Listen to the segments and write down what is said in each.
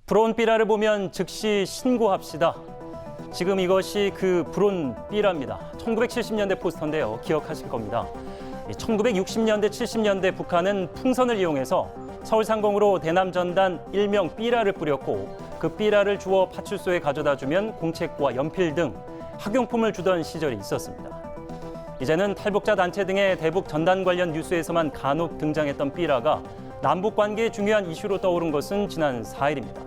불온 삐라를 보면 즉시 신고합시다. 지금 이것이 그 불온 삐라입니다. 1970년대 포스터인데요. 기억하실 겁니다. 1960년대, 70년대 북한은 풍선을 이용해서 서울 상공으로 대남 전단 일명 삐라를 뿌렸고 그 삐라를 주워 파출소에 가져다 주면 공책과 연필 등 학용품을 주던 시절이 있었습니다. 이제는 탈북자 단체 등의 대북 전단 관련 뉴스에서만 간혹 등장했던 삐라가 남북 관계의 중요한 이슈로 떠오른 것은 지난 4일입니다.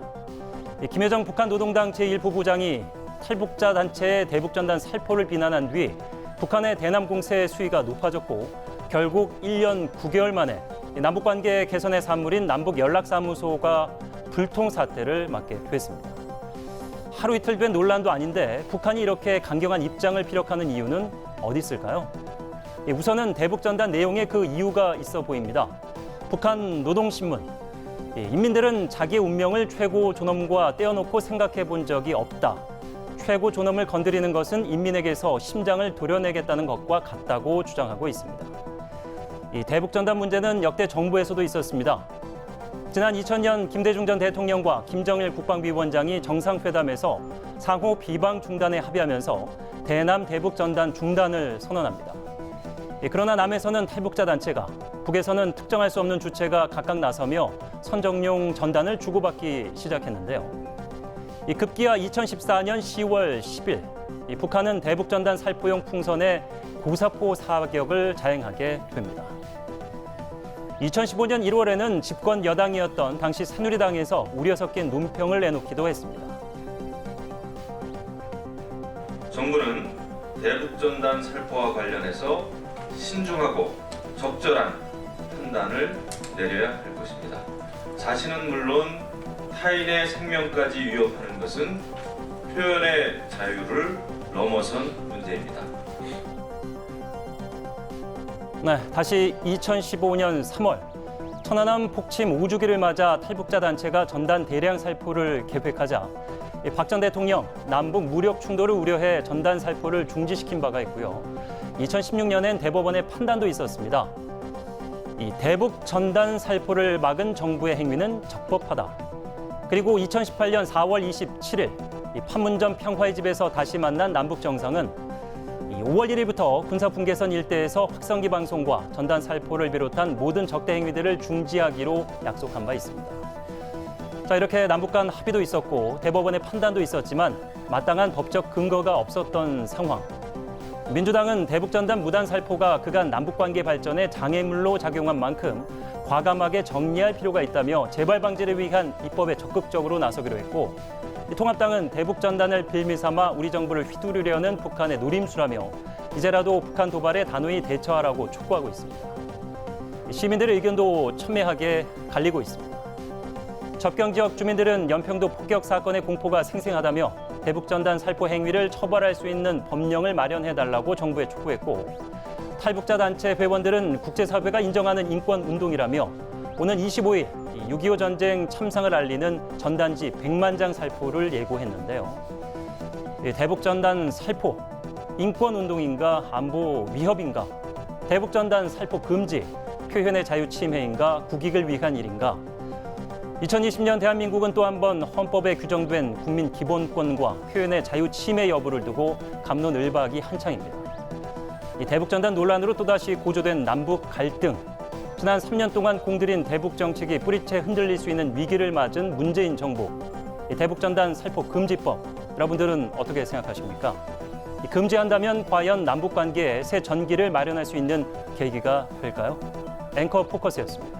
김여정 북한 노동당 제1부부장이 탈북자 단체의 대북 전단 살포를 비난한 뒤 북한의 대남 공세 수위가 높아졌고 결국 1년 9개월 만에 남북 관계 개선의 산물인 남북 연락사무소가 불통 사태를 맞게 됐습니다. 하루 이틀 된 논란도 아닌데 북한이 이렇게 강경한 입장을 피력하는 이유는 어디 있을까요? 우선은 대북 전단 내용에 그 이유가 있어 보입니다. 북한 노동신문. 인민들은 자기의 운명을 최고 존엄과 떼어놓고 생각해 본 적이 없다. 최고 존엄을 건드리는 것은 인민에게서 심장을 도려내겠다는 것과 같다고 주장하고 있습니다. 이 대북 전단 문제는 역대 정부에서도 있었습니다. 지난 2000년 김대중 전 대통령과 김정일 국방위원장이 정상회담에서 상호 비방 중단에 합의하면서 대남 대북 전단 중단을 선언합니다. 그러나 남에서는 탈북자 단체가, 북에서는 특정할 수 없는 주체가 각각 나서며 선정용 전단을 주고받기 시작했는데요. 급기야 2014년 10월 10일 북한은 대북 전단 살포용 풍선에 고사포 사격을 자행하게 됩니다. 2015년 1월에는 집권 여당이었던 당시 새누리당에서 우려 섞인 논평을 내놓기도 했습니다. 정부는 대북 전단 살포와 관련해서 신중하고 적절한 판단을 내려야 할 것입니다. 자신은 물론 타인의 생명까지 위협하는 것은 표현의 자유를 넘어선 문제입니다. 네, 다시 2015년 3월 천안함 폭침 5주기를 맞아 탈북자 단체가 전단 대량 살포를 계획하자 박 전 대통령 남북 무력 충돌을 우려해 전단 살포를 중지시킨 바가 있고요. 2016년엔 대법원의 판단도 있었습니다. 이 대북 전단 살포를 막은 정부의 행위는 적법하다. 그리고 2018년 4월 27일 이 판문점 평화의 집에서 다시 만난 남북 정상은 5월 1일부터 군사분계선 일대에서 확성기 방송과 전단 살포를 비롯한 모든 적대 행위들을 중지하기로 약속한 바 있습니다. 자, 이렇게 남북 간 합의도 있었고 대법원의 판단도 있었지만 마땅한 법적 근거가 없었던 상황. 민주당은 대북 전단 무단 살포가 그간 남북 관계 발전에 장애물로 작용한 만큼 과감하게 정리할 필요가 있다며 재발 방지를 위한 입법에 적극적으로 나서기로 했고 통합당은 대북 전단을 빌미 삼아 우리 정부를 휘두르려는 북한의 노림수라며 이제라도 북한 도발에 단호히 대처하라고 촉구하고 있습니다. 시민들의 의견도 첨예하게 갈리고 있습니다. 접경 지역 주민들은 연평도 폭격 사건의 공포가 생생하다며 대북 전단 살포 행위를 처벌할 수 있는 법령을 마련해달라고 정부에 촉구했고 탈북자 단체 회원들은 국제사회가 인정하는 인권 운동이라며 오는 25일 6.25 전쟁 참상을 알리는 전단지 100만 장 살포를 예고했는데요. 대북 전단 살포, 인권 운동인가 안보 위협인가? 대북 전단 살포 금지, 표현의 자유 침해인가 국익을 위한 일인가? 2020년 대한민국은 또 한 번 헌법에 규정된 국민 기본권과 표현의 자유 침해 여부를 두고 갑론을박이 한창입니다. 이 대북 전단 논란으로 또다시 고조된 남북 갈등. 지난 3년 동안 공들인 대북 정책이 뿌리채 흔들릴 수 있는 위기를 맞은 문재인 정부. 이 대북 전단 살포 금지법. 여러분들은 어떻게 생각하십니까? 금지한다면 과연 남북 관계에 새 전기를 마련할 수 있는 계기가 될까요? 앵커 포커스였습니다.